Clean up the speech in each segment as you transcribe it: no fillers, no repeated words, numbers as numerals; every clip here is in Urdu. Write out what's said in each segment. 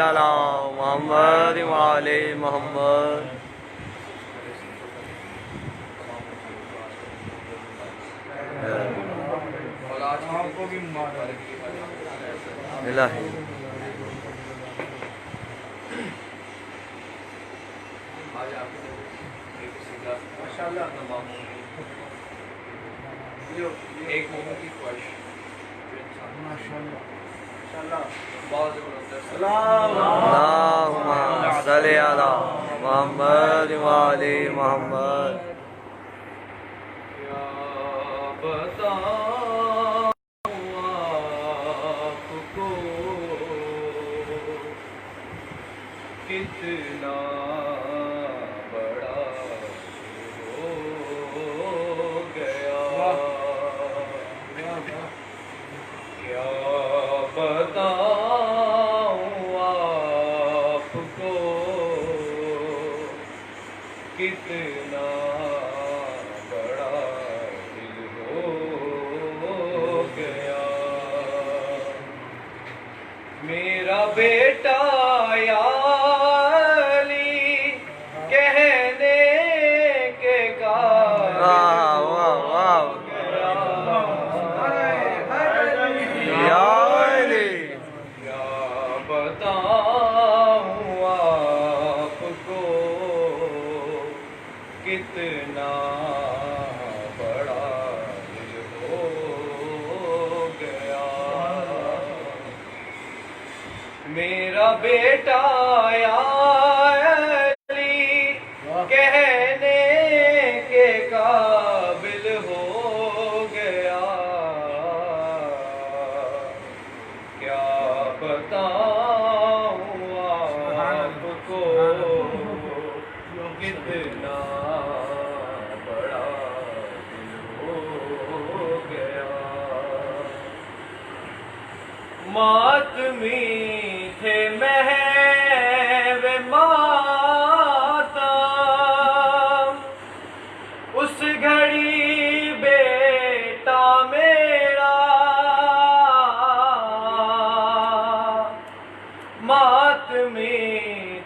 علی محمد وعلی محمد. الہی ایک مومن کی خواہش اللہم صلی علی محمد وعلی محمد. کیا بتاؤں آپ کو کتنا بڑا ہو گیا. کیا بتاؤں آپ کو کتنا بڑا دل ہو گیا. میرا بیٹا یا علی کہنے کے قابل واہ واہ یا علی. کیا بتاؤں آپ کو کتنا بڑا دل ہو گیا. میرا بیٹا یا علی کہنے کے قابل ہو گیا. کیا بتاؤں آپ کو کتنا بڑا دل ہو گیا. ماتمی تھے محو ماتم اس گھڑی بیٹا میرا. ماتمی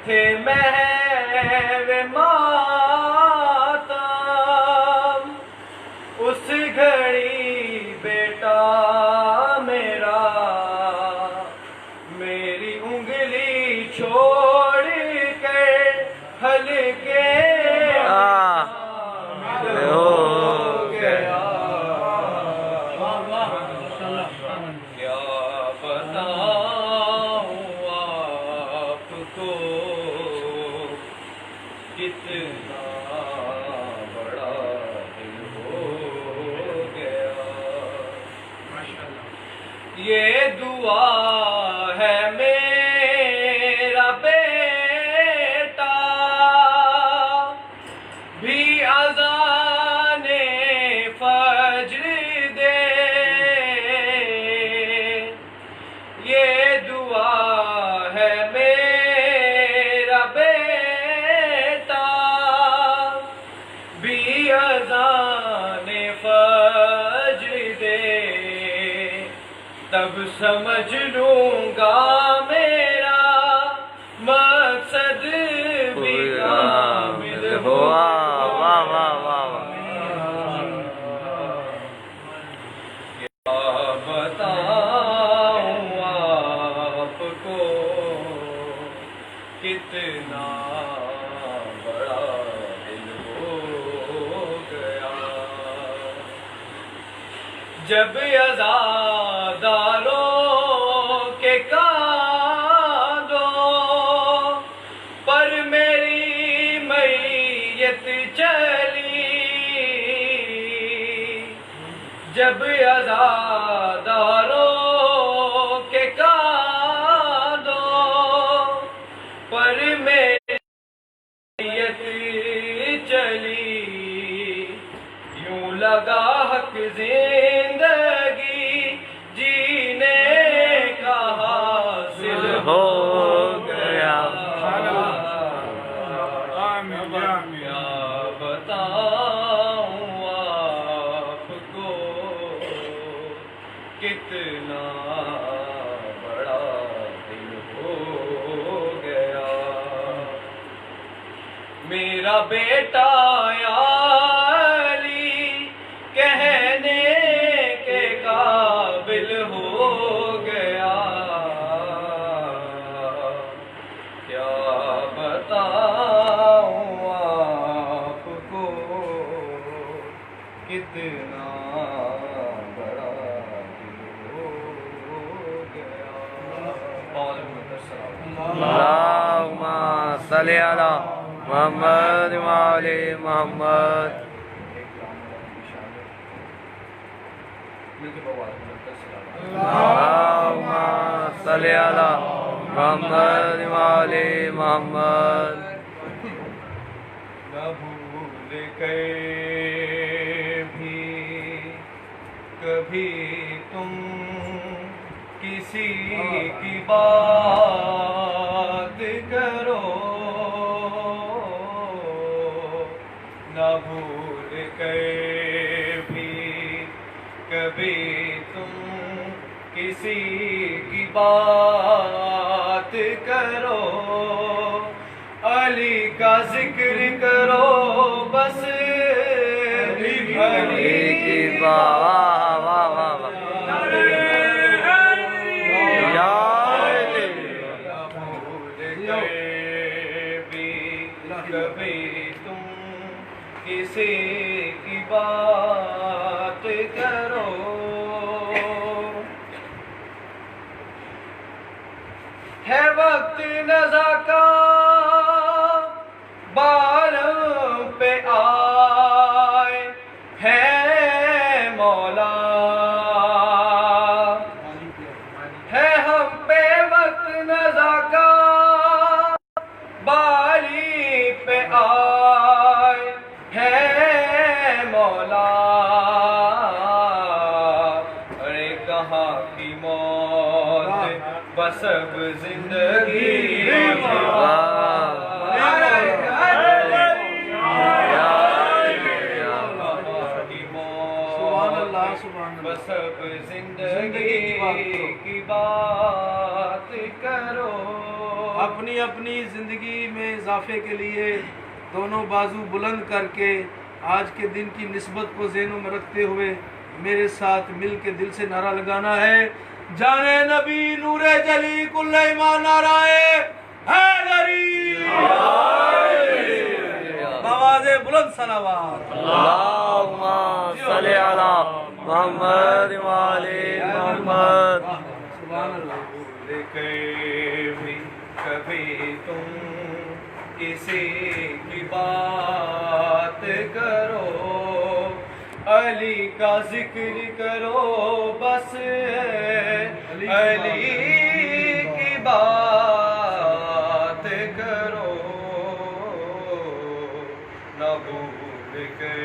تھے محو ماتم اس گھڑی بیٹا میرا. میری انگلی چھوڑ کر ہلکے ہو گیا. کیا بتاؤں آپ کو کتنا بڑا دل ہو گیا. یہ دعا ہے میرا بیٹا بھی اذان فجر دے. یہ دعا ہے میرا بیٹا بھی اذان فجر دے. تب سمجھ لوں گا میرا مقصد بھی کامل ہو. واہ واہ واہ واہ. کیا بتاؤں آپ کو کتنا بڑا دل ہو گیا. جب عزاداروں کے کاندھوں پر میری میت چلی. جب عزاداروں کے کاندھوں پر میری میت چلی. یوں لگا حق زندگی جینے کا حاصل ہو گیا. کیا بتاؤں آپ کو کتنا بڑا دل ہو بیٹا یا علی کہنے کے قابل ہو گیا کیا بتاؤں آپ کو کتنا بڑا دل ہو گیا اللہم صلی علی محمد وعلی محمد اللہم صلی علی محمد وعلی محمد نہ بھول کے بھی کبھی تم کسی کی بات کرو نہ بھول کے بھی کبھی تم کسی کی بات کرو علی کا ذکر کرو بس علی کی واہ واہ واہ واہ یا علی کبھی تم کسی کی بات کرو ہے وقت نزا کا بالوں پہ آئے ہے مولا ہے ہم پہ وقت نزا کا بالی پہ آئے ہے مولا ارے کہاں کی موت بس اب زندگی بس اب زندگی کی بات کرو اپنی اپنی زندگی میں اضافے کے لیے دونوں بازو بلند کر کے آج کے دن کی نسبت کو ذہنوں میں رکھتے ہوئے میرے ساتھ مل کے دل سے نعرہ لگانا ہے جانے نبی نور جلی کل ایمان نعرہ حیدری آواز بلند صلوات اللہم صلی علی محمد وعلی محمد سبحان اللہ کبھی تم کسی کی بات کرو علی کا ذکر کرو بس علی کی بات کرو نہ بھول کے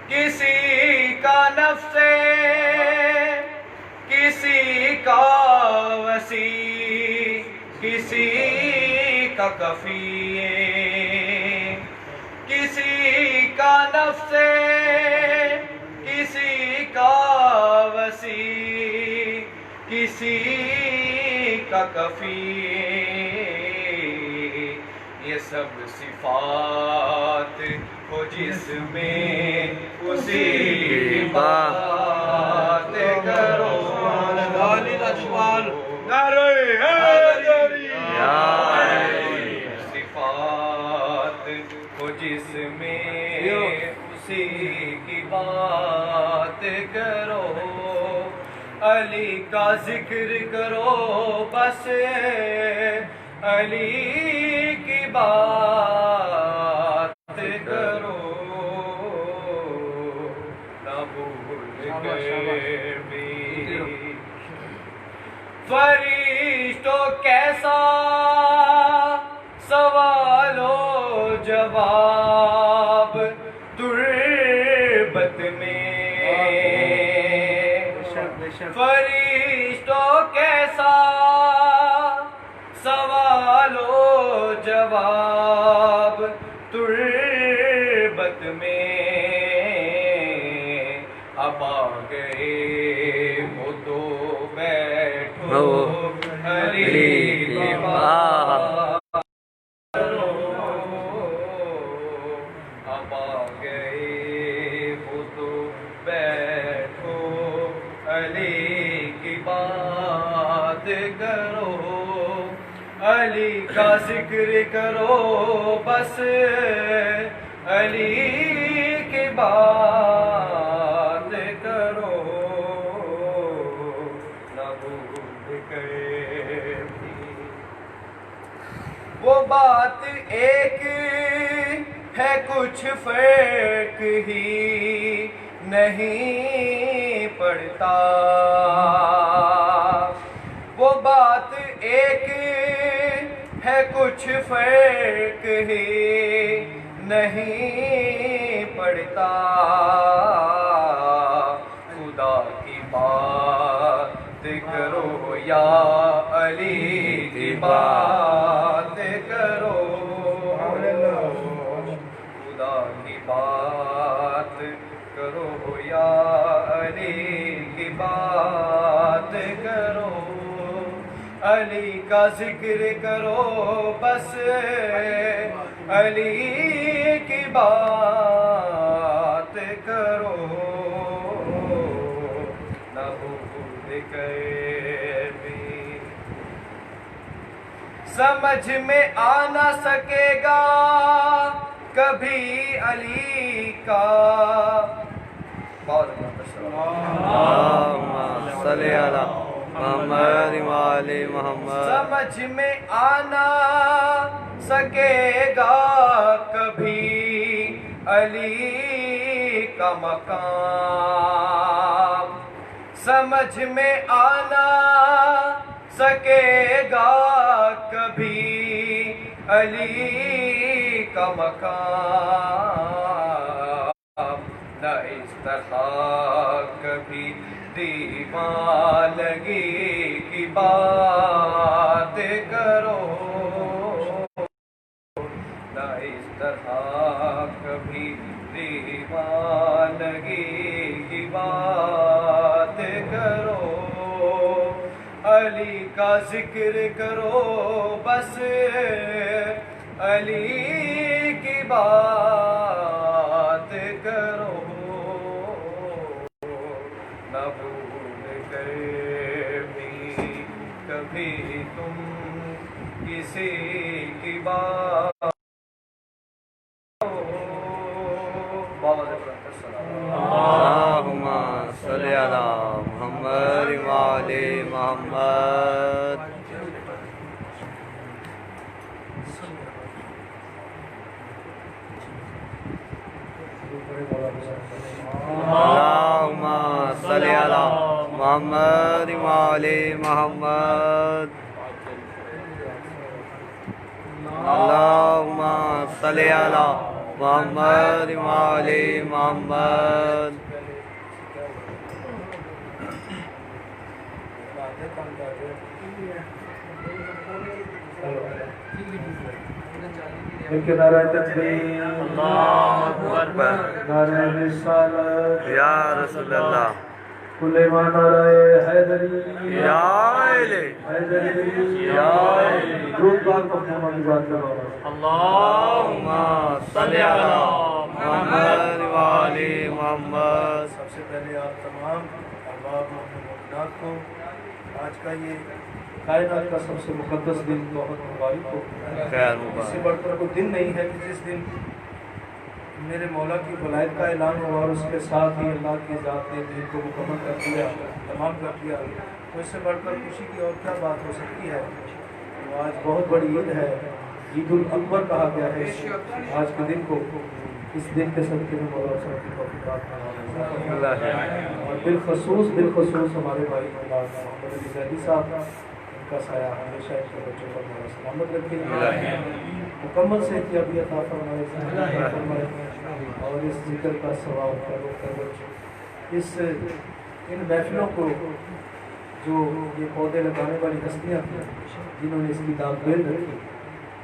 کسی کا نفس کسی کا وسیع کسی کا کفی کسی کا نفس کسی کا وسیع کسی کا کفی یہ سب صفات ہو جس میں اسی کی بات کرو علی الاجوال نعرہ حیدری یا صفات ہو جس میں اسی کی بات کرو علی کا ذکر کرو بس علی کی بات کرو نہ بھول کے بھی فرشتوں کیسا سوال و جواب تربت میں فرشتوں کیسا سوال و جواب تربت میں اب آ گئے وہ تو بیٹھو علی کی بات کرو علی کا ذکر کرو بس علی کی بات کرو نہ بھول کے بھی وہ بات ایک ہے کچھ فرق ہی نہیں پڑتا وہ بات ایک ہے کچھ فرق ہی نہیں پڑتا خدا کی بات کرو یا علی کی بات کرو خدا کی بات کرو یا علی کی بات کرو علی کا ذکر کرو بس علی کی بات کرو نہ بھول کے بھی سمجھ میں آ نہ سکے گا کبھی علی کا اللہم صلی علی محمد وعلی محمد سمجھ میں آنا سکے گا کبھی علی کا مقام سمجھ میں آنا سکے گا کبھی علی کا مقام نہ اس طرح کبھی دیوانگی کی بات کرو نہ اس طرح کبھی دیوانگی کی بات کرو علی کا ذکر کرو بس علی کی بات کرو نہ بھول کے بھی کبھی تم کسی کی بات اللہم صلی علی محمد وعلی محمد اللہم صلی علی محمد وعلی محمد اللہم صلی علی محمد وعلی محمد نعرہ تکبیر اللہ اکبر نعرہ رسالت یا رسول اللہ کل ایمان نعرہ حیدری یا علی حیدری یا علی درود پاک پر محمد ذات کرو اللہم صلی علی محمد وعلی محمد سب سے پہلے آپ تمام احباب مومنات کو آج کا یہ کائنات کا سب سے مقدس دن بہت مبارک ہو خیر اس سے مبارک بڑھ کر کوئی دن نہیں ہے کہ جس دن میرے مولا کی ولایت کا اعلان ہوا اور اس کے ساتھ ہی اللہ کی ذات نے دین کو مکمل کر دیا تمام کر دیا تو اس سے بڑھ کر خوشی کی اور کیا بات ہو سکتی ہے تو آج بہت بڑی عید ہے عید الاکبر کہا گیا ہے آج کے دن کو اس دن کے صدقے میں مولا صاحب کی توفیقات اور بالخصوص ہمارے بھائی محمد علی زیدی صاحب ان کا سایہ ہمیشہ ان کے بچوں پر مولا سلامت رکھے مکمل صحت یابی عطا فرمائے اور اس ذکر کا ثواب کرو اس ان محفلوں کو جو یہ پودے لگانے والی ہستیاں تھیں جنہوں نے اس کی دام بیل رکھی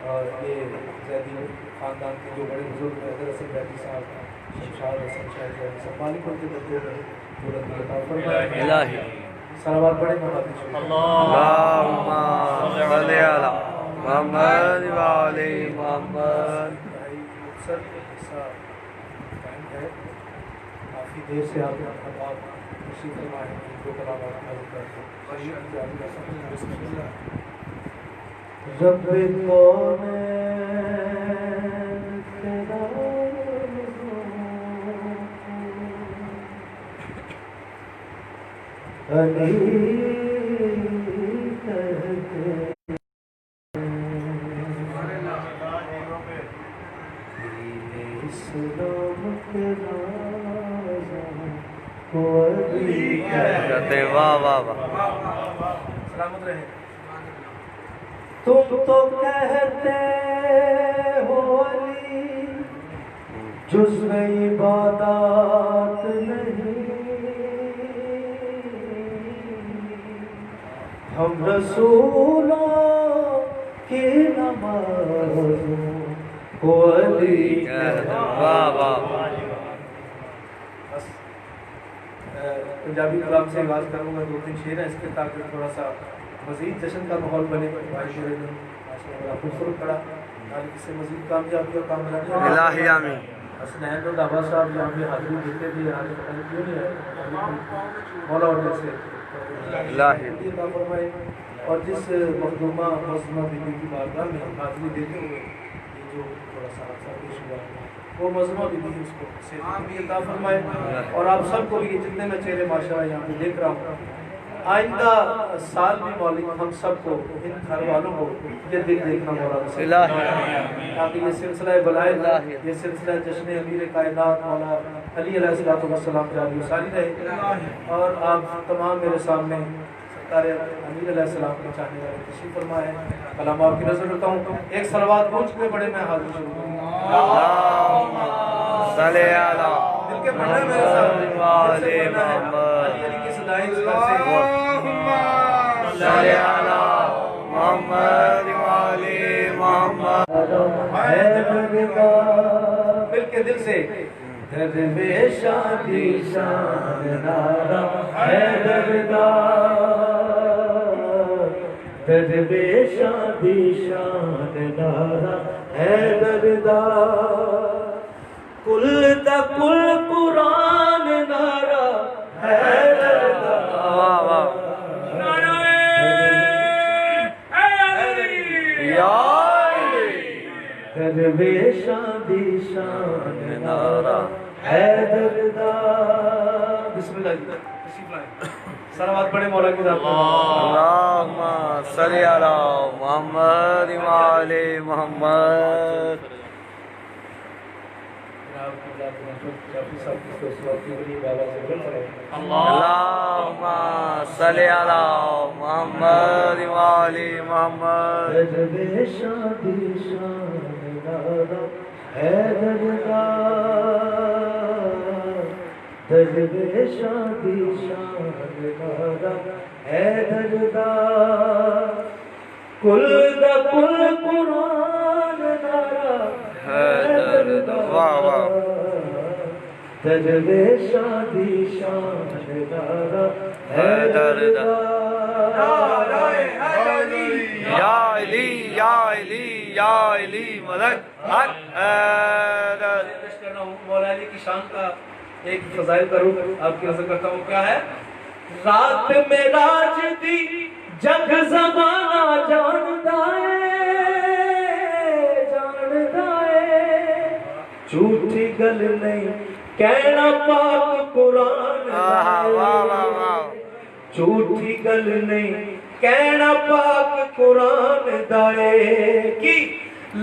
اور یہ زیدی خاندان کے جو بڑے بزرگ حیدر حسن زیدی صاحب شمشاد حسن شاہ زیدی صاحب مالک ان کے بچوں میں بلندی عطا فرمائے الہی صلوات پڑھیں محمد اللہم صلی علی محمد وعلی محمد سر حصہ قائم ہے کافی دیر سے آپ احباب خوشی فرمائے ان کو کلام آپ کرتے ہیں بسم اللہ رب تیرا علی کہتے ہیں واہ واہ واہ. سلامت رہے. تم تو کہتے ہو علی جزو عبادات نہیں، ہم رسولوں کی نمازوں کو علی کہتے ہیں واہ واہ. بس پنجابی کلام سے آغاز کروں گا. 2-3 شعر ہیں اس کے تاکہ تھوڑا سا مزید جشن کا ماحول بنے. خوبصورت پڑا اس سے مزید کامیابی اور کامیابی الہی آمین. حسنین تو ڈابا صاحب یہاں پہ حاضری دیتے تھے، آج پتہ نہیں کیوں نہیں آئے. مولا اور جیسے الہی عطا فرمائے. اور جس مخدومہ معظمہ بیوی کی بارگاہ میں حاضری دیتے ہوئے یہ جو تھوڑا سا حادثہ پیش ہوا وہ معظمہ بیوی اس کو صحت عطا فرمائے. اور آپ سب کو بھی جتنے میں چہرے ماشاءاللہ یہاں پہ دیکھ رہا ہوں، آئندہ سال بھی مولوی ہم سب کو ان گھر والوں کو یہ دل دیکھنا مولا نصیب الہی تاکہ یہ سلسلہ بلائے، یہ سلسلہ جشن امیر کائنات مولا علی علیہ السلام جاری و ساری رہے. اور آپ تمام میرے سامنے سرکار امیر علیہ السلام کے چاہنے والے تشریف فرمائے. کلام آپ کی نظر رکھتا ہوں. ایک صلوات پہنچ کے بڑے میں حاضر شروع کروں گا. صلی علی دل کے پڑھنا ہے میرے ساتھ، دل سے پڑھنا ہے. محمد. علی علی کی صدائیں اس گھر سے صلی علی محمد وعلی محمد. مل کے دل سے درویش شادی شان نارا حیدردار، درویش شادی شان نارا حیدردار، کل دا کل قرآن نارا حیدردار. واہ واہ. یا درویش شادی شان نارا حیدردار. بسم اللہ جی تشریف لائیں. صلوات پڑھے مولا کی ذات پر. اللہم صلی علی محمد وعلی محمد. اللہم صلی علی محمد وعلی محمد. درویش شادی شان نارا حیدردار، درویش شادی شان نارا حیدردار، کل دا کل قرآن نارا حیدردار. واہ واہ. درویش شادی شان نارا حیدردار. یا علی یا علی یا علی ملک حق حیدر. پیش کر رہا ہوں مولا علی کی شان کا ایک فضائل کروں آپ کی نظر کرتا ہوں. کیا ہے؟ رات میں راج دی جگ زمانہ جاندا ہے، جھوٹی گل نہیں کہنا پاک قرآن واہ واہ واہ واہ. جھوٹی گل نہیں کہنا پاک قرآن دائے کی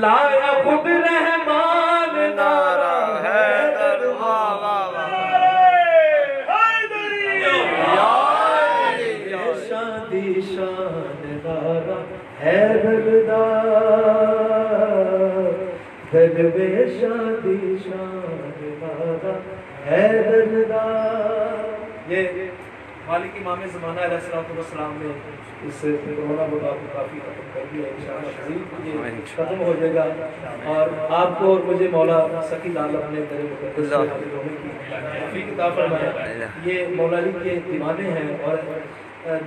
لایا خود رحمان نعرہ حیدر. واہ واہ واہ. شادی شان نارا حیدردار، درویش شادی شان نارا حیدردار. یہ مالک امام زمانہ علیہ السلام نے اس کورونا وبا کو کافی ختم کر دیا. انشاءاللہ عزیز یہ ختم ہو جائے گا اور آپ کو اور مجھے مولا سخی لال اپنے در مقدس سے حاضر ہونے کی توفیق عطا فرمائے. یہ مولا علی کے دیوانے ہیں اور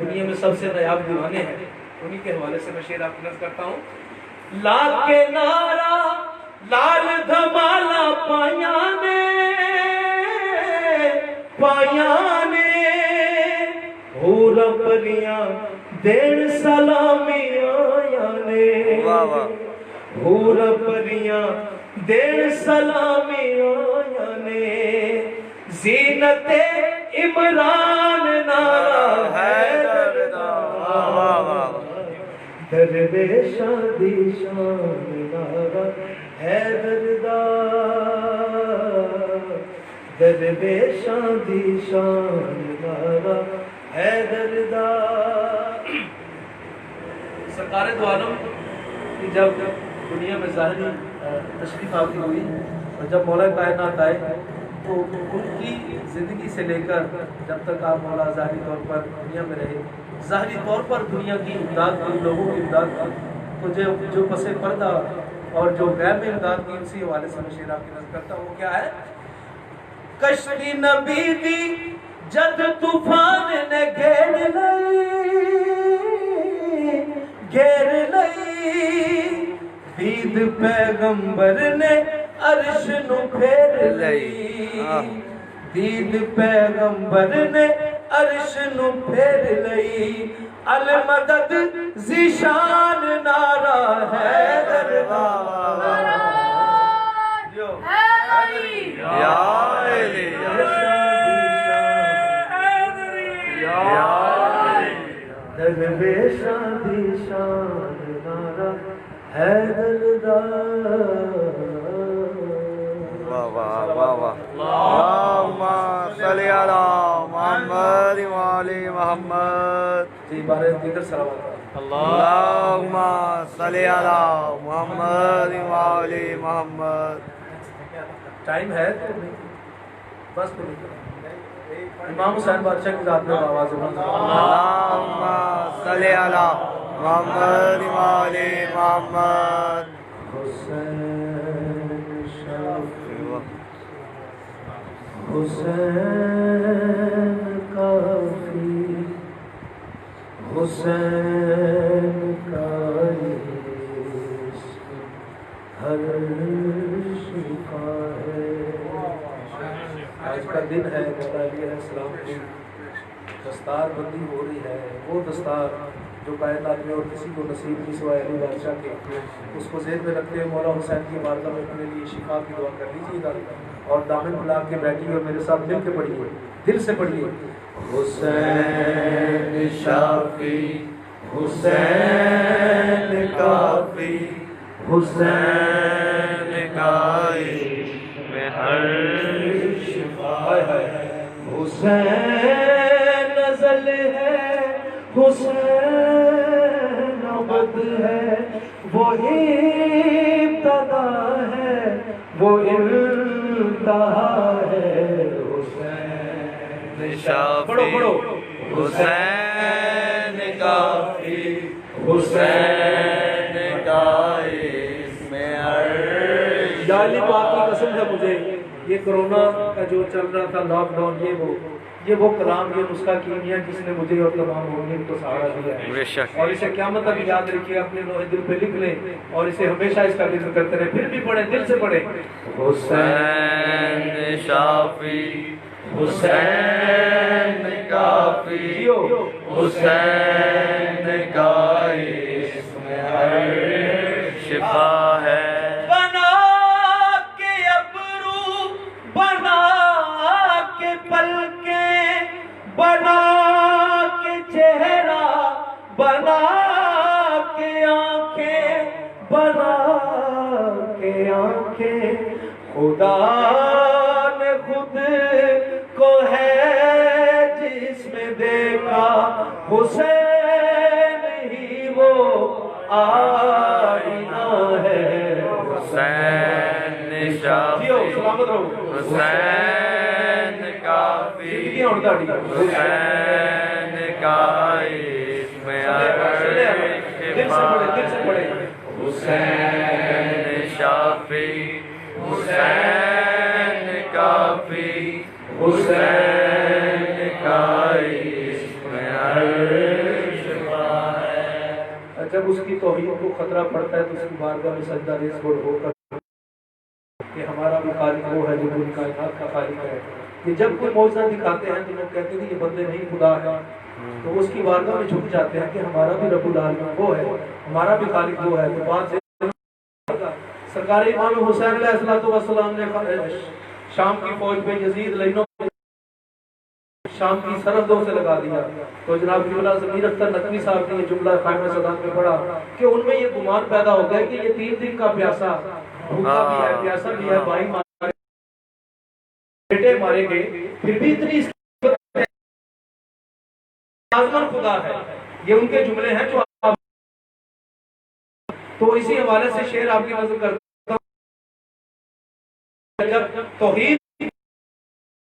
دنیا میں سب سے نایاب دیوانے ہیں. انہی کے حوالے سے میں شعر آپ کو نقل کرتا ہوں. لا کے نارا لال دھمالا پائیاں نے حور پریاں دیر سلامیاں یانے واہ واہ حور پریاں دیر سلامیاں یانے زینت عمران نارا حیدر دا واہ واہ درویشاں دی شان نارا حیدر دا درویشاں دی شان نارا حیدر دا سرکار دو عالم کی جب دنیا میں ظاہری تشریف آوری ہوئی اور جب مولا کائنات آئے تو ان کی زندگی سے لے کر جب تک آپ مولا ظاہری طور پر دنیا میں رہے، ظاہری طور پر دنیا کی امداد کی، لوگوں کی امداد کی، تو جو پس پردہ اور جو غیب میں امداد کی، اسی حوالے سے میں شعر آپ کی نظر کرتا ہوں. وہ کیا ہے؟ کشتی نبی دی جد طوفان نے گھیر لئی دید پیغمبر نے عرش نو پھیر لئی، دید پیغمبر نے عرش نو پھیر لئی، المدد ذیشان نعرہ حیدر یا علی درویشاں دی شان نعرہ حیدر دا. واہ واہ واہ واہ اللہم صلی علی محمد وعلی محمد. جی بارے دیگر سلامات. اللہم صلی علی محمد وعلی محمد. ٹائم ہے بس امام حسین بادشاہ کی ذات میں آواز ہے. اللہم صلی علی محمد وعلی محمد. حسین شافی حسین کافی حسین کا عشق ہر شفا ہے. آج کا دن ہے مولا علی علیہ السلام کی دستار بندی ہو رہی ہے، وہ دستار جو کائنات میں اور کسی کو نصیب نہیں سوائے علی بادشاہ کے. اس کو ذہن میں رکھتے ہوئے مولا حسین کی بارگاہ میں اپنے لیے شفا کی دعا کر لیجیے گا اور دامن پھیلا کے بیٹھیے اور میرے ساتھ مل کے پڑھیے، دل سے پڑھیے. حسین شافی حسین کافی حسین کا عشق میں ہر شفا ہے. حسین نزل ہے حسین عبد ہے، وہی ابتدا ہے وہ انتہا ہے. حسین شافی حسین کافی حسین کا عشق میں عرش. یا علی پاک کی قسم ہے مجھے یہ کرونا کا جو چل رہا تھا لاک ڈاؤن، یہ وہ کلام، یہ نسخہ کیمیا جس نے مجھے اور تمام مومنین کو سہارا دیا ہے. بے شک. اور اسے قیامت تک یاد رکھیے، اپنے لوہے دل پہ لکھ لیں اور اسے ہمیشہ اس کا ذکر کرتے رہیں. پھر بھی پڑھیں، دل سے پڑھیں. حسین شافی حسین کافی حسین کا عشق میں ہر شفا ہے. بنا کے ابرو بنا کے پلکیں بنا کے چہرہ بنا کے آنکھیں بنا کے آنکھیں خدا نے خود کو ہے جس میں دیکھا حسین ہی وہ آئینہ ہے. حسین شافی سلامت رہو. حسین کافی حسین کا عشق میں دل سے پڑھے. حسین شافی حسین کافی حسین کا عشق میں شفا ہے. جب اس کی توحید کو خطرہ پڑتا ہے تو اس کی بارگاہ میں سجدہ ریز ہو کر کہ ہمارا بھی خالق وہ ہے جو پوری کائنات کا خالق ہے. کہ جب کوئی معجزہ دکھاتے ہیں تو لوگ کہتے ہیں کہ یہ بندے نہیں خدا ہے، تو اس کی بارگاہ میں جھک جاتے ہیں کہ ہمارا بھی رب العالمین وہ ہے، ہمارا بھی خالق وہ ہے۔ تو بات سرکار امام حسین علیہ السلام نے شام کی فوج پہ یزید لینوں شام کی سرحدوں سے لگا دیا، تو جناب قبلہ ضمیر اختر نقوی صاحب نے یہ جملہ خاتمہ صدام میں پڑھا کہ ان میں یہ گمان پیدا ہو گیا کہ یہ 3 دن کا پیاسا، بھوکا بھی ہے، پیاسا بھی ہے، بھائی مارے بیٹے مارے گئے، پھر بھی اتنی آزمان خدا ہے۔ یہ ان کے جملے ہیں جو آپ، تو اسی حوالے سے شعر آپ کی نظر کرتا ہوں، جب توحید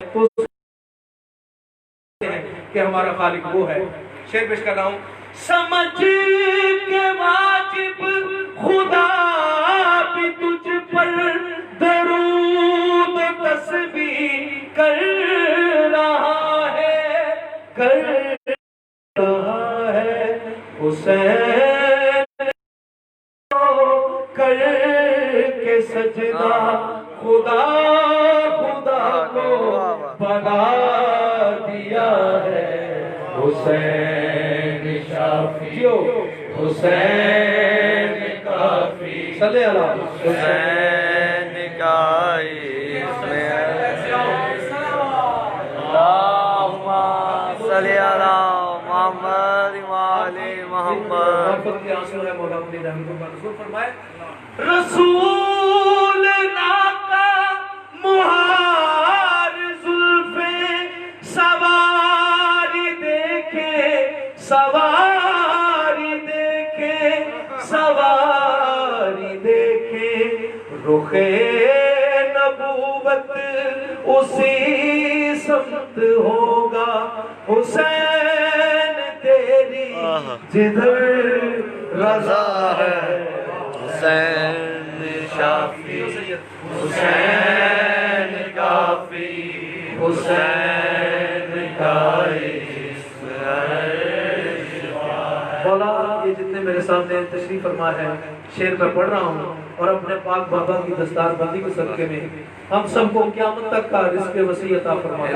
تو کہ ہمارا خالق وہ ہے۔ شعر پیش کر رہا ہوں۔ سمجھ کے واجب خدا بھی تجھ پر درود تسبیح کر رہا ہے، کر رہا ہے، حسین کر کے سجدہ خدا خدا کو بنا دیا ہے، حسین شافی حسین کافی، صلی اللہ حسین کا اسم اللہم صلی علی محمد وآل محمد۔ محبت کے آنسو ہے مولا اپنی رحمت کا نزول فرمائے۔ رسول ناکا مہار زلفیں سواری دیکھے، سواری دیکھے، سواری دیکھے، رخ نبوت اسی سمت ہوگا، حسین تیری جدھر رضا ہے، حسین شافی حسین کافی، حسین کا اسم مولا۔ یہ جتنے میرے سامنے تشریف فرما ہے، شعر میں پڑھ رہا ہوں، اور اپنے پاک بابا کی دستار بندی کے صدقے میں ہم سب کو قیامت تک کا رزق وسیع عطا فرما،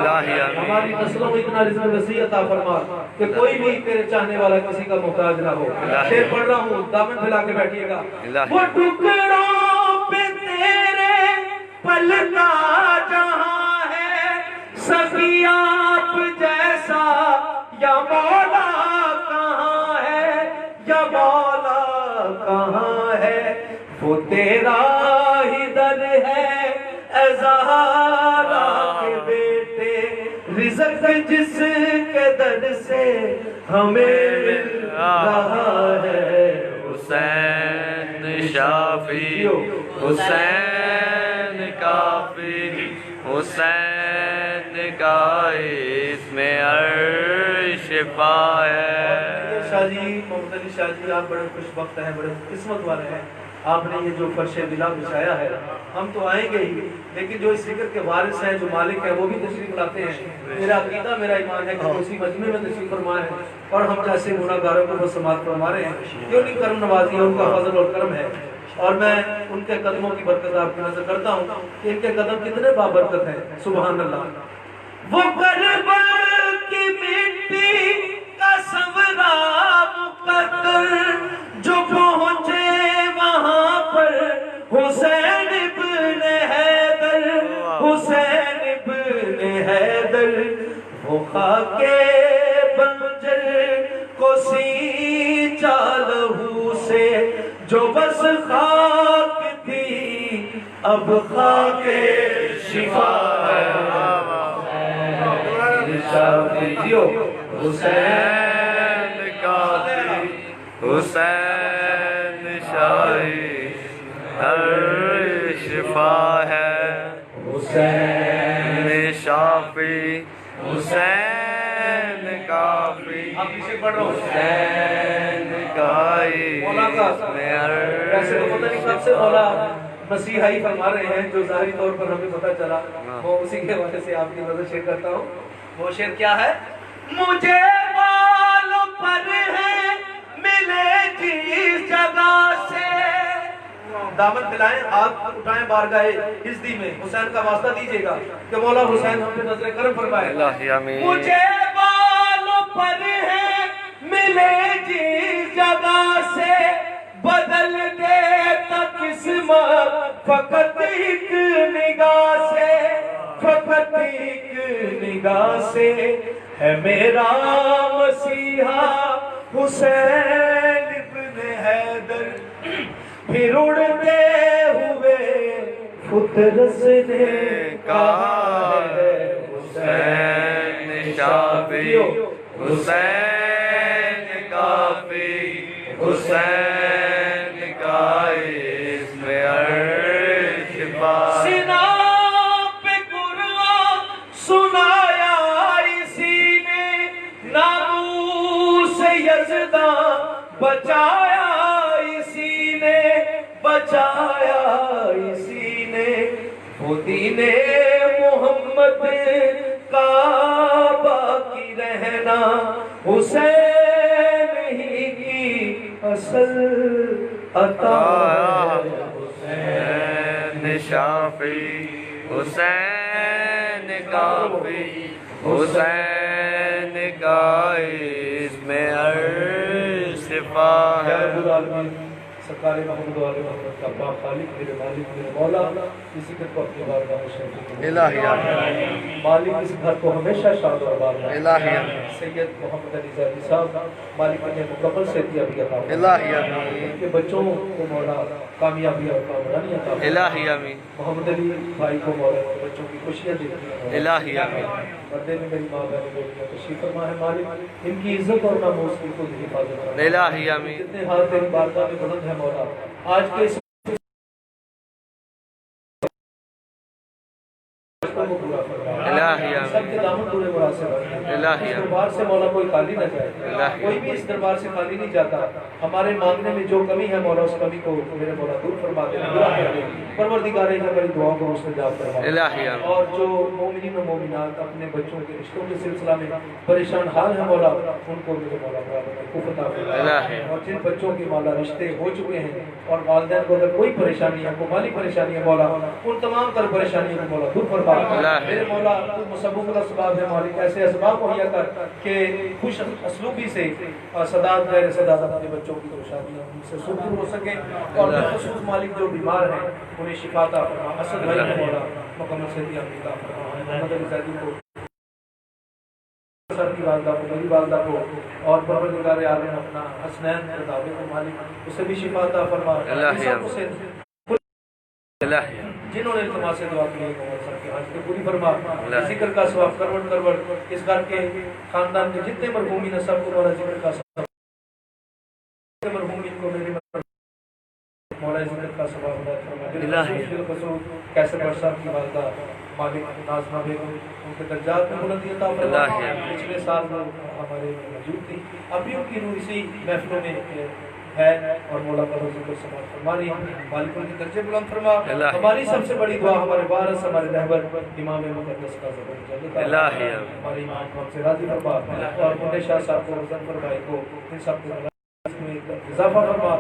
ہماری نسلوں میں اتنا رزق وسیع عطا فرما کہ کوئی بھی تیرے چاہنے والا کسی کا محتاج نہ ہو۔ شعر پڑھ رہا ہوں، دامن پھیلا کے بیٹھیے گا۔ وہ ٹکڑوں پہ تیرے پلتا جہاں ہے، سبھی آپ جیسا یا مولا کہاں ہے، یا مولا کہاں ہے، وہ تیرا ہی در ہے اے زہرا کے بیٹے، رزق جس کے در سے ہمیں مل رہا ہے، حسین شافی حسین کافی، حسین کا اسم عرش پا ہے۔ شاہ جی محمد علی شاہ جی، آپ بڑے خوش بخت ہیں، بڑے قسمت والے ہیں، آپ نے یہ جو فرش بلا بچھایا ہے۔ ہم تو آئیں گے ہی، لیکن جو اس فکر کے وارث ہیں، جو مالک ہیں، وہ بھی تشریف لاتے ہیں۔ میرا عقیدہ، میرا ایمان ہے کہ وہ اسی مجمع میں تشریف فرما ہے، اور ہم جیسے گناہگاروں کو سماعت فرما رہے ہیں۔ یہ ان کی کرم نوازی ہے، ان کا فضل اور کرم ہے، اور میں ان کے قدموں کی برکت آپ کی نظر کرتا ہوں کہ ان کے قدم کتنے بابرکت ہیں، سبحان اللہ۔ وہ کربلا کی مٹی کا سورا مقدر جو پہنچے وہاں پر، حسین ابن حیدر، حسین ابن حیدر، وہ خاک بنجر کو سینچا لہو سے، جو بس خاک تھی اب خاک شفا ہے، حسین کافی حسین شاہی ہر شفا ہے، حسین شافی حسین کافی، حسین کا اسم ویسے تو پتہ نہیں کب سے مولا مسیحائی فرما رہے ہیں، جو ظاہری طور پر ہمیں پتہ چلا، وہ اسی کے وجہ سے آپ کی نظر شیئر کرتا ہوں۔ وہ شعر کیا ہے؟ مجھے بالوں پر ہے ملے جس جگہ سے، دامن پھیلائیں، ہاتھ اٹھائیں بارگاہ عزتی میں، حسین کا واسطہ دیجیے گا کہ مولا حسین ہم پہ نظر کرم فرمائے۔ اللہ آمین۔ مجھے بالوں پر ہے ملے جس جگہ سے بدل دیتا قسمت فقط ایک نگاہ سے فقط ایک نگاہ سے ہے میرا مسیحا حسین ابن حیدر پھر اڑتے ہوئے خود رسنے کہا ہے حسین شافی حسین کافی حسین کا اسم عرش پا سنا پہ قرآن سنایا اسی نے ناموس یزداں بچایا اسی نے بچایا اسی نے وہ دین محمد کا باقی رہنا حسین ہی کی اصل عطا ہے حسین شافی حسین کافی حسین کا اسم عرش پا ہے سرکار محمد علیہ محمد کا با خالق میرے مالک میرے مولا اسی گھر کو اپنی بارگاہ میں شریف الہی مالک اس گھر کو ہمیشہ شاد اور آباد رکھے الہی سید محمد علی زیدی صاحب مالک نے مکمل صحتیابی عطا فرمائے الہی ان کے بچوں کو مولا کامیابی اور کامرانی عطا فرمائے الہی آمین محمد علی بھائی کو مولا کے بچوں کی خوشیاں دیتی ہیں الہی آمین پردے میں میری ماں بہن بیٹیاں تشریف فرما ہے مالک ان کی عزت اور ناموس کی خود حفاظت فرما الہی آمین جتنے ہاتھ تیری بارگاہ میں بلند ہے مولا آج کے اس کو پورا فرما الہی آمین سب کے دامن پورے مراد سے بھر الہی اس دربار سے مولا کوئی خالی نہ جائے الہی کوئی بھی اس دربار سے خالی نہیں جاتا ہمارے مانگنے میں جو کمی ہے مولا اس کمی کو میرے مولا دور فرما دے پورا کر دے پروردگار ہے ہماری دعاؤں کو مستجاب فرما الہی آمین اور جو مومنین و مومنات اپنے بچوں کے رشتوں کے سلسلہ میں پریشان حال ہیں مولا ان کو میرے مولا برابر عطا فرما الہی اور جن بچوں کے مولا رشتے ہو چکے ہیں اور والدین کو اگر کوئی پریشانی ہے کوئی مالی پریشانی ہے مولا ان تمام تر پریشانیوں کو مولا دور فرما میرے مولا تو مسبب الاسباب ہے مالک ایسے اسباب مہیا کر کہ خوش اسلوبی سے صداقت غیر صداقت اپنے بچوں کی شادیاں ان سے سرور ہو سکے اور بالخصوص مالک جو بیمار ہیں انہیں شفا عطا فرما اسد بھائی کو مولا مکمل صحت عطا فرما محمد علی زیدی کو سر کی والدہ کو میری والدہ کو اور پروردگار عالم اپنا حسنین رضاوی کو مالک اسے بھی شفا عطا فرما جنہوں نے التماس دعا کی ہے سب کے حاج کے پوری فرما ذکر کا ثواب کروڑ کروڑ اس گھر کے خاندان کے جتنے مرحومین ہیں سب کو مولا ذکر کا ثواب مرحومین کو میرے مولا ذکر کا ثواب عطا فرما کیسے بر صاحب کی والدہ مالک نازمہ بیگم ان کے درجات میں بلندی عطا فرما پچھلے سال وہ ہمارے موجود تھی ابھی ان کی روح اسی محفلوں میں ہے اور مولا کا ذکر سماعت فرما رہی مالک ان کے درجے بلند فرما ہماری سب سے بڑی دعا ہمارے وارث ہمارے رہبر امام مقدس کا ذکر الہی ہمارے امام کو ہم سے راضی فرما اور منڈے شاہ صاحب کو ظفر بھائی کو ان سب کو اضافہ فرما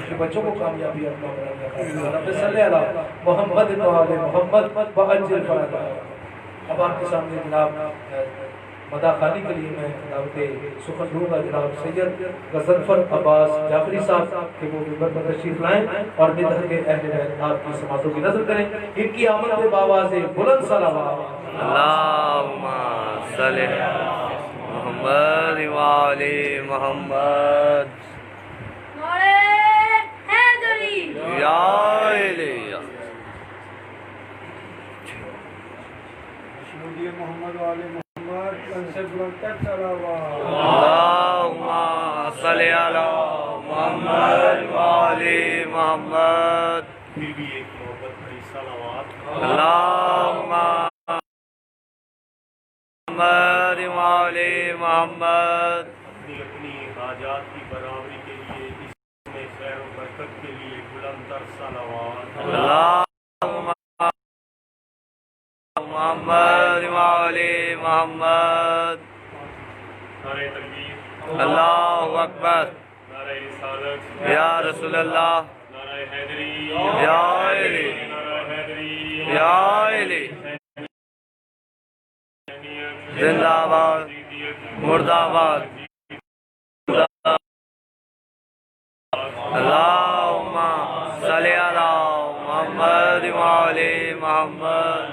کہ بچوں کو کامیابی اپنا بنا رب صلی علی محمد و آل محمد وعجل فرجہ اب آپ کے سامنے جناب مداح خانی کے لیے میں دعوت سخن دوں گا جناب سید غضنفر عباس جعفری صاحب کہ وہ منبر پر تشریف لائیں اور بدعت کے اہل بیت آپ کی سماعتوں کی نظر کریں ان کی آمد پہ بآواز بلند صلوات اللہم صلی محمد وعلی محمد یا الہی محمد والے محمد سے بلند تر صلوات اللہم صلی علی محمد وعلی محمد پھر بھی ایک محبت بڑی صلوات اللہم محمد وعلی محمد اپنی حاجات کی برابری کے لیے اس میں خیر و برکت کے لیے بلند تر صلوات اللہم محمد وعلی محمد نعرہ تکبیر اللہ اکبر نعرہ رسالت یا رسول اللہ نعرہ حیدری یا الہی نعرہ حیدری یا الہی زندہ باد مرد آباد اللہم صلی علی محمد وعلی محمد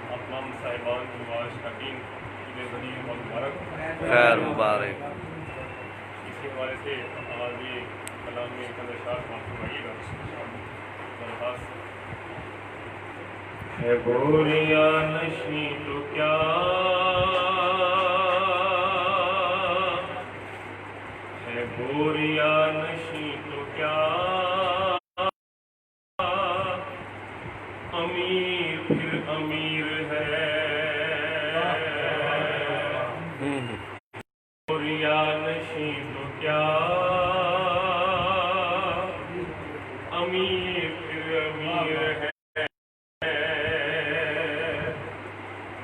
تمام صاحبان کی معاش حکیم عید غنی اور مبارک خیر مبارک اسی حوالے سے آواز کلام میں ایک اشعار معاف فرمائیے گا درخواست ہے گوریا نشیں تو کیا ہے گوریا نشیں تو کیا امیر پھر امیر ہے گوریا نشیں تو کیا امیر پھر امیر ہے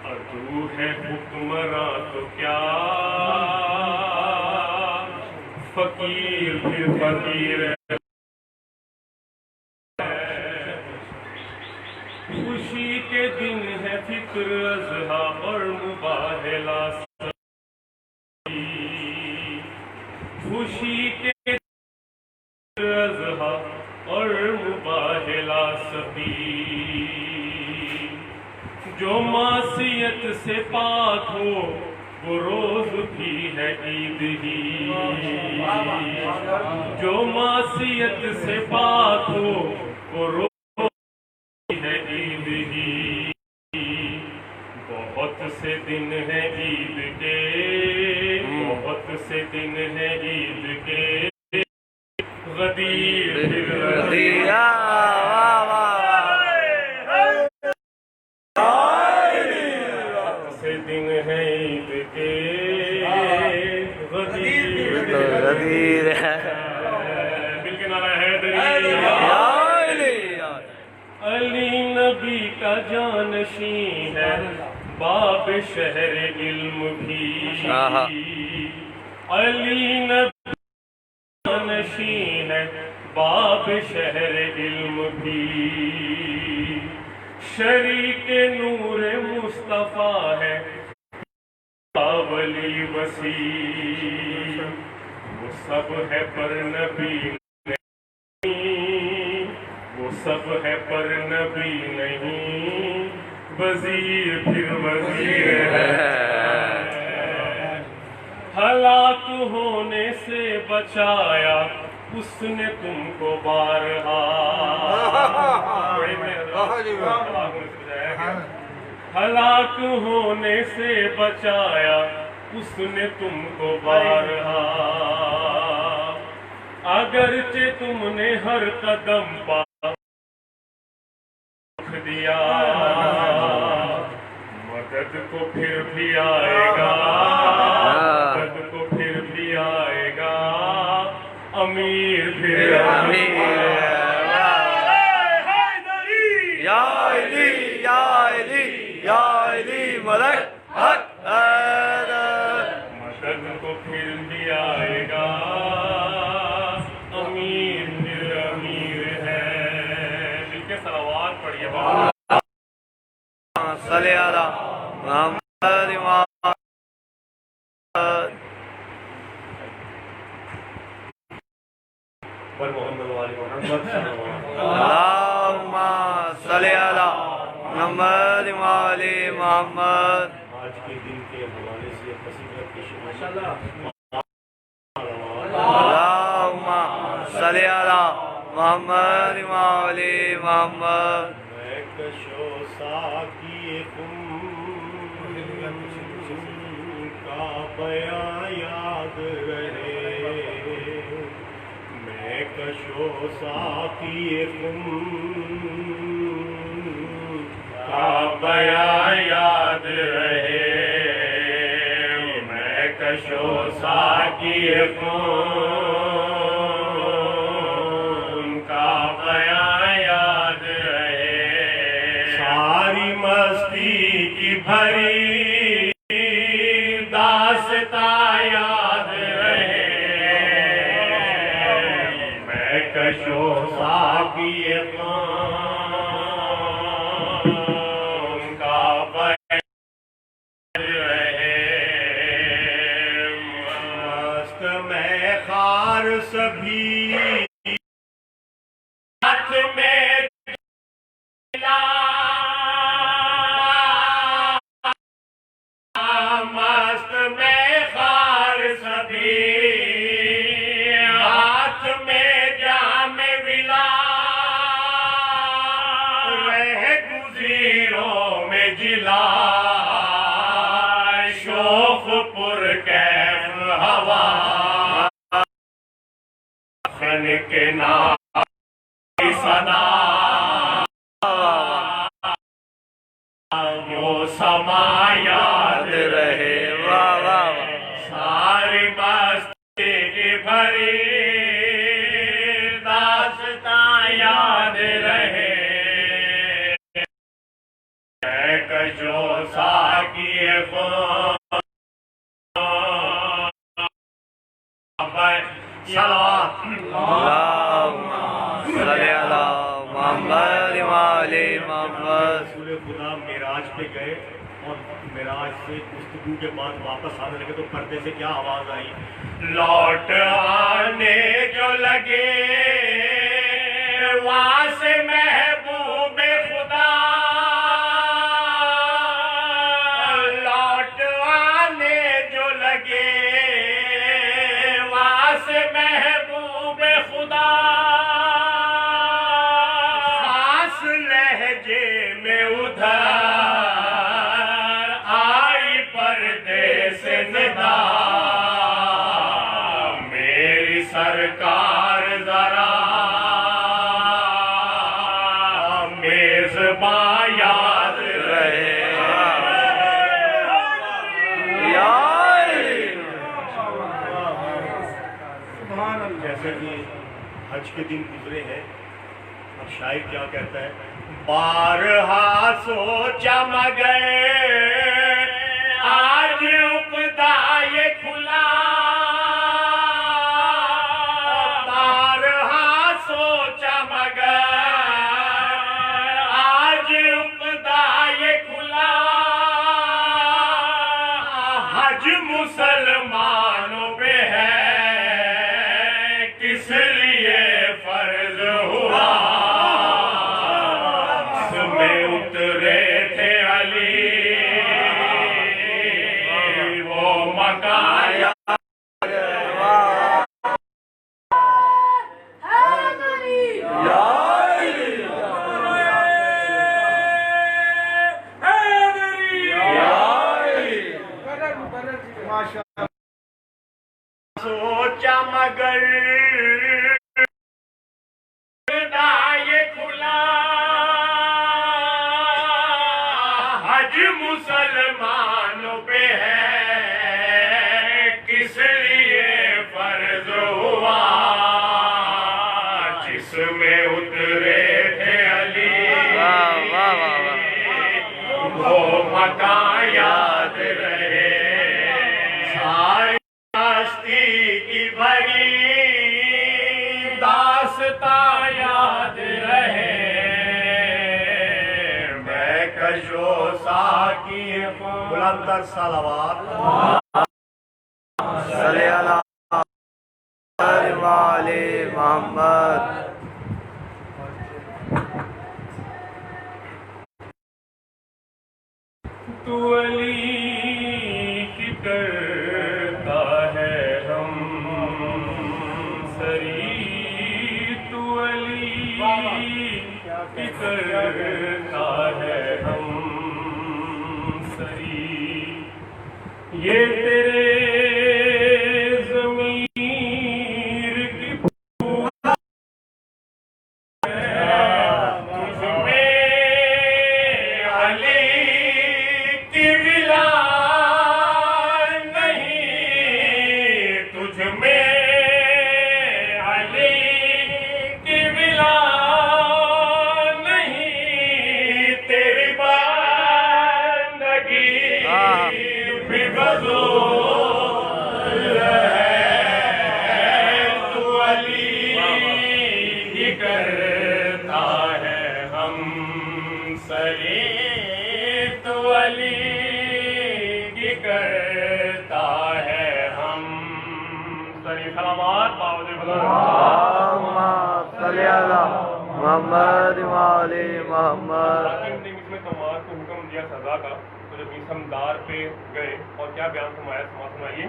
اور تو ہے حکمراں تو کیا فقیر پھر فقیر ہے خوشی کے دن ہے فطر اضحیٰ اور مباہلا خوشی کے فطر اضحیٰ اور مباہلا سبی جو معصیت سے پاک ہو وہ روز بھی ہے عید ہی جو معصیت سے پاک ہو وہ روز ہے عید ہی بہت سے دن ہیں عید کے بہت سے دن ہیں عید کے غدیر پھر غدیر بہت سے دن ہیں عید کے غدیر غدیر ہے مل کے نعرہ حیدری علی نبی کا جانشین ہے باب شہر علم بھی علی نبی کا جانشین ہے باب شہر علم بھی شریک نور مصطفیٰ ہے ولی وسیع وہ سب ہے پر نبی وہ سب ہے پر نبی نہیں وزیر پھر وزیر ہے ہلاک ہونے سے بچایا اس نے تم کو بارہا ہلاک ہونے سے بچایا اس نے تم کو بارہا اگرچہ تم نے ہر قدم پا دیا مدد کو پھر بھی آئے گا مدد کو پھر بھی آئے گا امیر پھر امیر یا علی یا علی یا علی ملک حق مدد کو پھر بھی آئے گا امیر پھر امیر ہے مل کے صلوات پڑھیے بابا صلی علی محمد اللہم صلی علی محمد وعلی محمد آج کے دن کے حوالے سے قصیدہ پیش اللہم صلی علی محمد وعلی محمد میں کشو ساکی تم کا بیان یاد رہے میں کشو ساکی تم کا بیان یاد رہے میں کشو ساکی تم کا بیان یاد رہے ساری مستی کی بھری داستان یاد رہے میں کشو ساکی تم کا بیان رہے خار سبھی ہاتھ میں مست میں خار سبھی ہاتھ میں جام ولا رہ گزیروں میں جلا شوق پر کیف ہوا خن کے نام سنا وہ سما یاد رہے واہ واہ واہ ساری مستی کی بھری داستاں یاد رہے کشو ساکی اللہم صلی علی محمد وعلی محمد رسول خدا معراج پہ گئے اور معراج سے گفتگو کے بعد واپس آنے لگے تو پردے سے کیا آواز آئی لوٹ آنے جو لگے وہاں سے محبوب خدا لوٹ آنے جو لگے وہاں سے محبوب خدا خاص لہجے میں ادھر آئی پردے سے ندا میری سرکار ذرا میزباں یاد رہے یا جیسے کہ حج کے دن گزرے ہیں اب شاعر کیا کہتا ہے بارہا سوچا مگر آج اقدا یہ کھلا بارہا سوچا مگر آج اقدا یہ کھلا حج مسلمانوں پہ ہے کس لیے فرض ہوا اس میں اترے تھے علی وہ مکان سوچا مگر یہ کھلا حج مسلمانوں پہ ہے کس لیے فرض ہوا جس میں اترے تھے علی واہ واہ واہ وہ مکان یاد رہے ساری ہستی کی بھری داستاں یاد رہے میں کشو ساکی بلندر صلوات صلی علی محمد وعلی محمد تو علی کی کرتا ہے ہم سری تو علی کی کرتا ہے ہم سری یہ تیرے ضمیر کی تجھ میں علی کی ملا محمد والی محمد. حاکم نے اس میں تمار کو حکم دیا سزا کا، تو جب اسمدار پہ گئے اور کیا بیان فرمایا، سنائیے.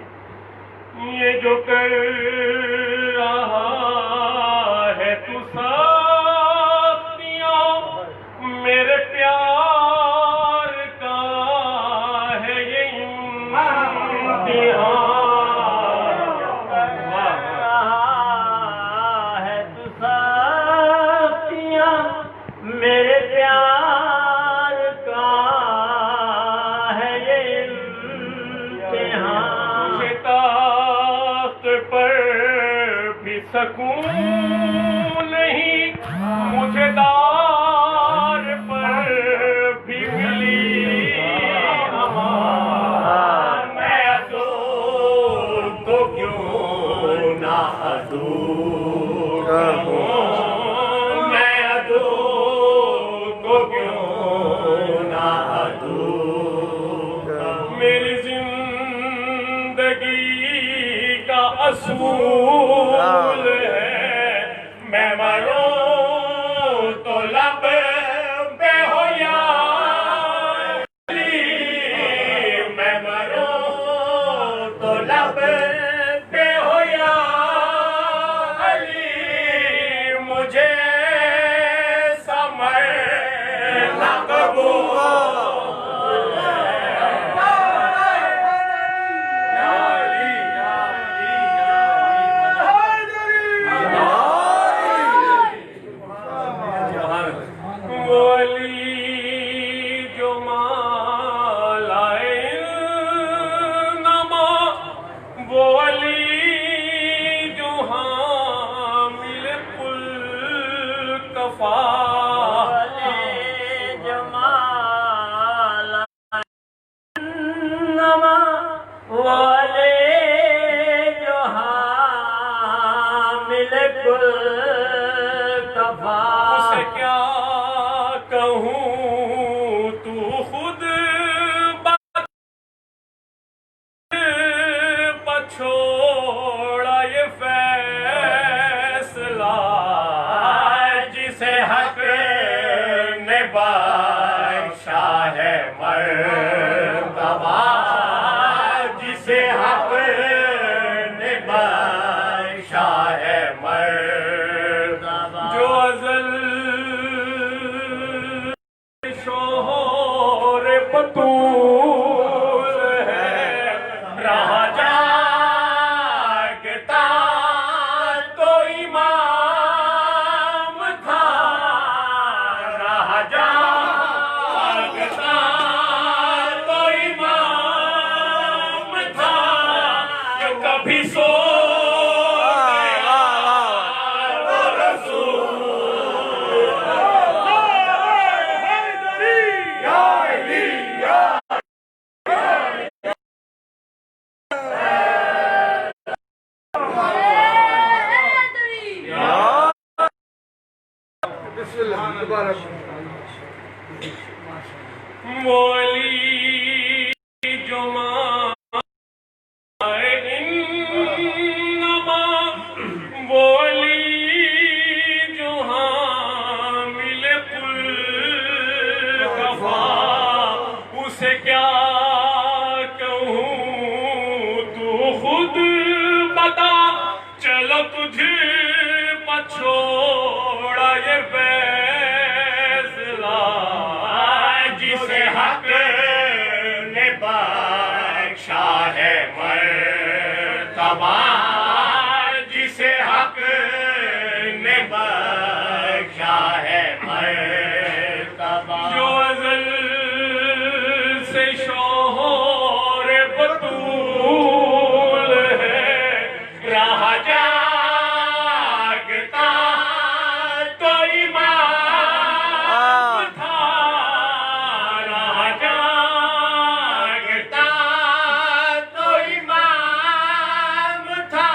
یہ جو کر رہا ہے تو سختیاں میرے پیار کا ہے یہ امتحان. میرے پیار کا ہے یہ امتحان. مجھے تخت پر بھی سکون نہیں، مجھے دار پر بھی ملی امان. میں عدو کو کیوں نہ عدو کہوں، میری زندگی کا اصول ہے میں مروں تو لب بے ہو یا علی، میں مروں تو لب بے ہو یا علی. مجھے سمر نہ قبول اسے کیا کہوں تو خود چھوڑا یہ فیصلہ جسے حق نے بخشا ہے مرتبہ، جسے حق نے بخشا ہے مرتبہ. جو ازل شوہر بطول ہے رہا جاگتا تو امام تھا، رہا جاگتا تو امام تھا. جو کبھی سو مولی جو انما مولی جو حامل قل کفا، اسے کیا کہوں تو خود بتا. چلو تجھے چھوڑا یہ فیصلہ جسے حق نے بخشا ہے مرتبہ، جسے حق نے بخشا ہے مرتبہ. جو ازل سے شوہر بطول ہے رہا جاگتا تو امام تھا، رہا جاگتا تو امام تھا.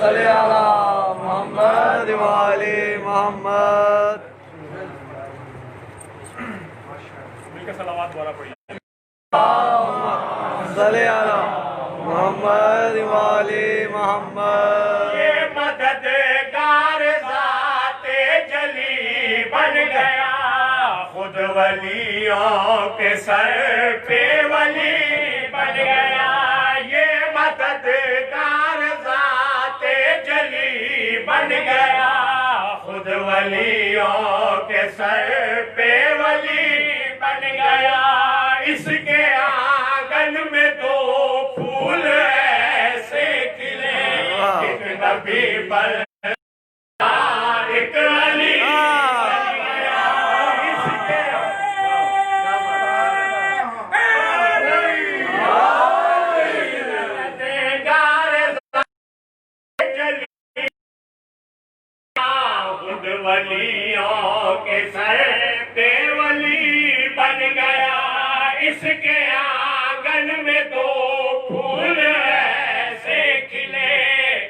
صلی علی محمد و آل محمد مل کے صلوات دوبارہ پڑھیے صلی علی محمد و آل محمد یہ مددگار ذات جلی بن گیا خود ولیوں کے سر پہ ولی بن گیا یہ مددگار ذات جلی بن گیا خود ولیوں کے سر پہ ولی بن گیا اس کے آنگن میں دو پھول ایسے کھلے ایک نبی پر ایک علی بن گیا اس کے خود ولیوں کے سر پہ ولی بن گیا اس کے آنگن میں دو پھول ایسے کھلے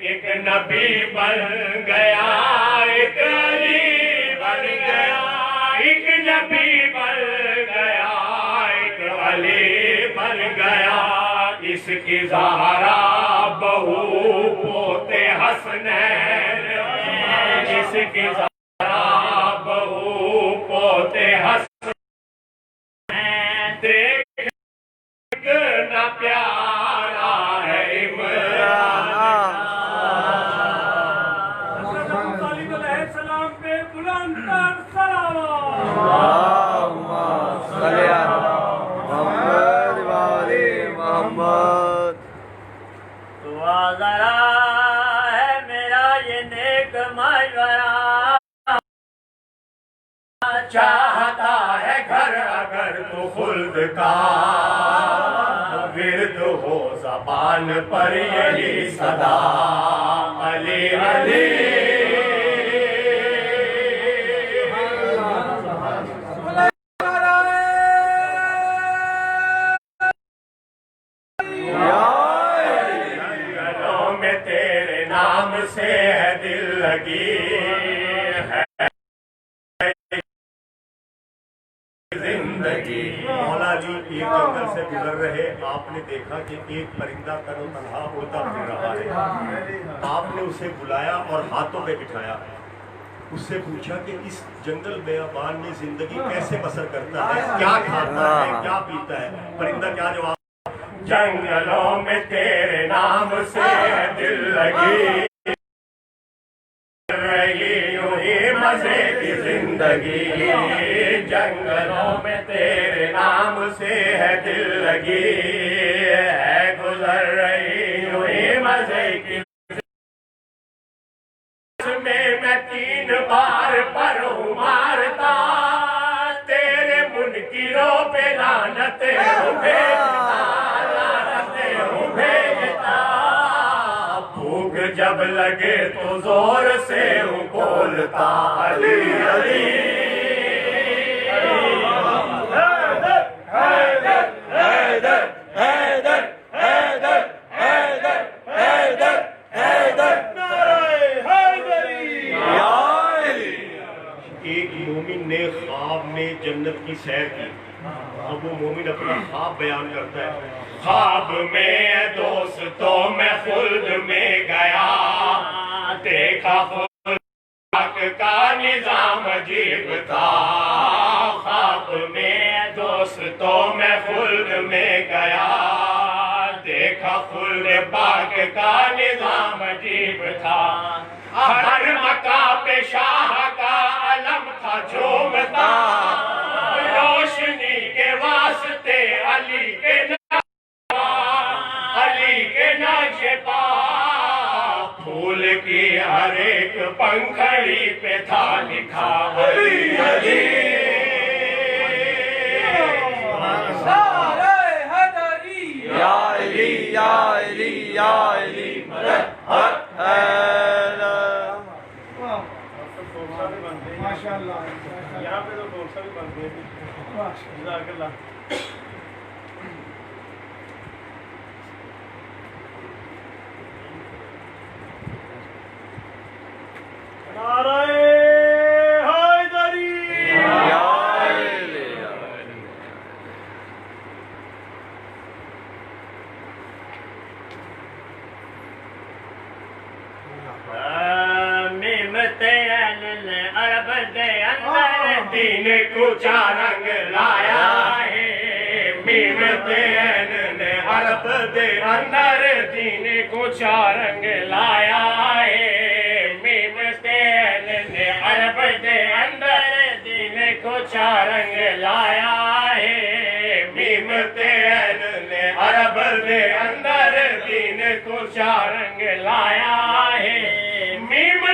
ایک نبی بن گیا ایک علی بن گیا ایک نبی بن گیا ایک علی بن گیا اس کی زہرا بہو پوتے حسنین اس کی زہرا بہو پوتے حسنین دیکھنا پیارا ہے عمران السلام پہ بلند تر صلوات اللہم صلی علی محمد و آل محمد دعا ذرا ہے میرا یہ نیک مشورہ چاہتا ہے گھر اگر تو خلد کا ورد ہو زبان پر یہی صدا علی علی جنگلوں میں تیرے نام سے ہے دل لگی ہے زندگی مولا علی ایک جنگل سے گزر رہے آپ نے دیکھا کہ ایک پرندہ تن و تنہا ہوتا پھر رہا ہے آپ نے اسے بلایا اور ہاتھوں پہ بٹھایا اس سے پوچھا کہ اس جنگل بیابان میں زندگی کیسے بسر کرتا ہے کیا کھاتا ہے کیا پیتا ہے پرندہ کیا جواب جنگلوں میں تیرے نام سے دل لگی رہی یوں ہی مزے کی زندگی جنگلوں میں تیرے نام سے ہے دل لگی ہے گزر رہی یوں ہی مزے کی میں 3 بار پر ہوں مارتا تیرے منکروں پہ لعنتیں ہوں بھیجتا لعنتیں ہوں جب لگے تو زور سے ہوں بولتا علی علی ایک مومن نے خواب میں جنت کی سیر کی. اب وہ مومن اپنا خواب بیان کرتا ہے. خواب میں دوستوں میں خلد میں گیا, دیکھا خلد کا نظام عجیب تھا. خواب میں دوستوں میں خلد میں گیا, دیکھا خلد باغ کا نظام عجیب تھا. ہر مقام پہ شاہ کا علم تھا جھومتا, روشنی کے واسطے علی کے نقش پا. پھول کی ہر ایک پنکھڑی پہ تھا لکھا علی علی. یا علی یا علی یا علی مدد حق حیدر. یہاں پہ تو ڈولسا بھی بنتے ہیں. جزاک اللہ. نعرہ حیدری. یا علی یا علی. عرب دے اندر دین کو رنگ لایا ہے. میم دین نے عرب دے اندر دین کو رنگ لایا ہے. میم دین نے عرب دے اندر دین کو رنگ لایا ہے. میم دین نے عرب دے اندر دین کو رنگ لایا ہے. میم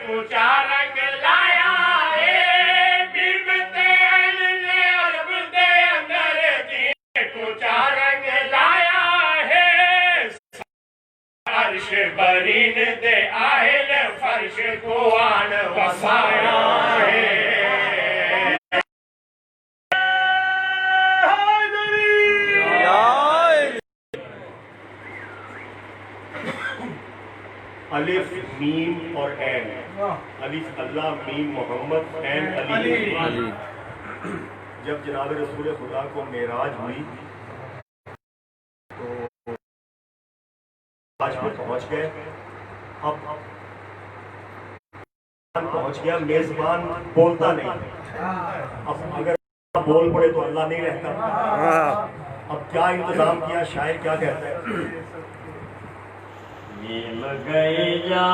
کچا رنگ لایا ہے. بیم تیل نے عرب دے اندر دین کچا رنگ لایا ہے. فرش برین دے آہل فرش کو آن وسایا ہے. الف میم اور عین. الف اللہ, میم محمد, عین علی. جب جناب رسول خدا کو معراج ہوئی تو آج میں پہنچ گئے. اب پہنچ گیا, میزبان بولتا نہیں. اب اگر بول پڑے تو اللہ نہیں رہتا. اب کیا انتظام کیا, شاعر کیا کہتا ہے. میم گئی جا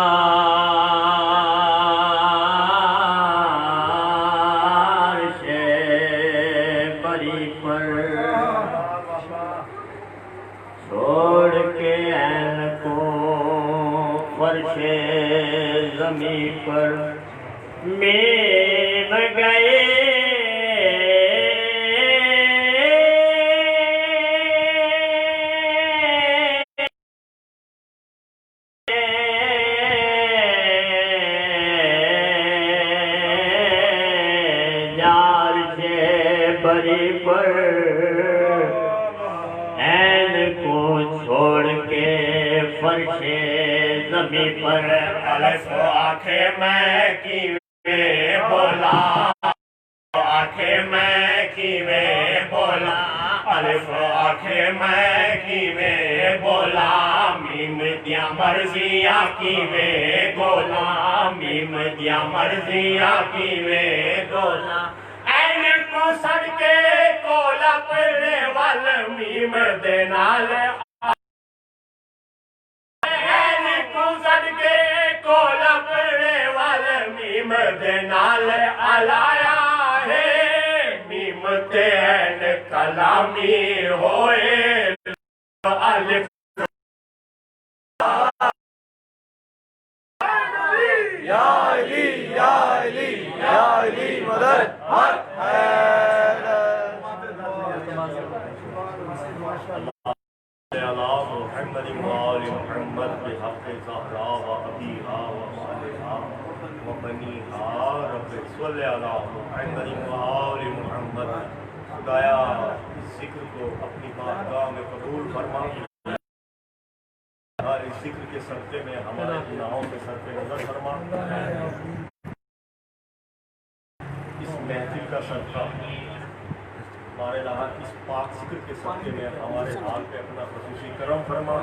بری پر, چھوڑ کے عین کو فرش زمین پر. میم گئے بری پر, عین کو چھوڑ کے فرش زمین پر. الف آنکھیں میں کیویں بولا, آنکھیں میں کیویں بولا. الف آنکھیں میں کیویں بولا. میم دیا مرضیاں کیویں گولا. میم دیا مرضیاں کیویں گولا. کو سڑ کے کولا پڑنے وال میم دے نال. عین کو سڑ کے کولا پڑنے وال میم دے نال علایا ہے. میم تے عین کلامی ہوئے. الف یا علی یا علی یا علی مدد حق حیدر. اللہ محمد وآل محمد بحق زہرا و ابیہا و مالہا و بنیہا رب صلی علی محمد وآل محمد. خدایا اس ذکر کو اپنی بارگاہ میں قبول فرما. اس ذکر کے صدقے میں ہمارے گناہوں کے سر پہ نظر فرما. اس محفل کا صدقہ ہمارے یہاں اس پاک ذکر کے صدقے میں ہمارے حال پہ اپنا خصوصی کرم فرما.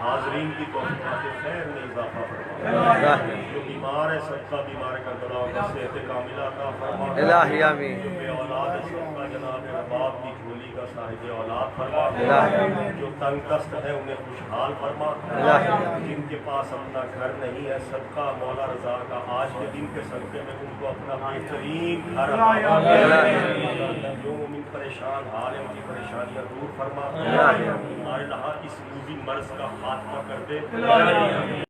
حاضرین کی توفیقات خیر میں اضافہ فرما. جو بیمار ہے صدقہ بیمار کا گلا صحت کاملہ عطا فرما. الہی آمین. جو بے اولاد ہے صدقہ جناب رباب کی جھولی کا صاحب اولاد فرما. جو تنگ دست ہے انہیں خوشحال فرما. جن کے پاس اپنا گھر نہیں ہے صدقہ مولا رضا کا آج کے دن کے صدقے میں ان کو اپنا بہترین گھر جو مومن پریشان حال ہے ان کی پریشانیاں دور فرما. ہمارے یہاں اس روبی مرض کا خاتمہ کر دے.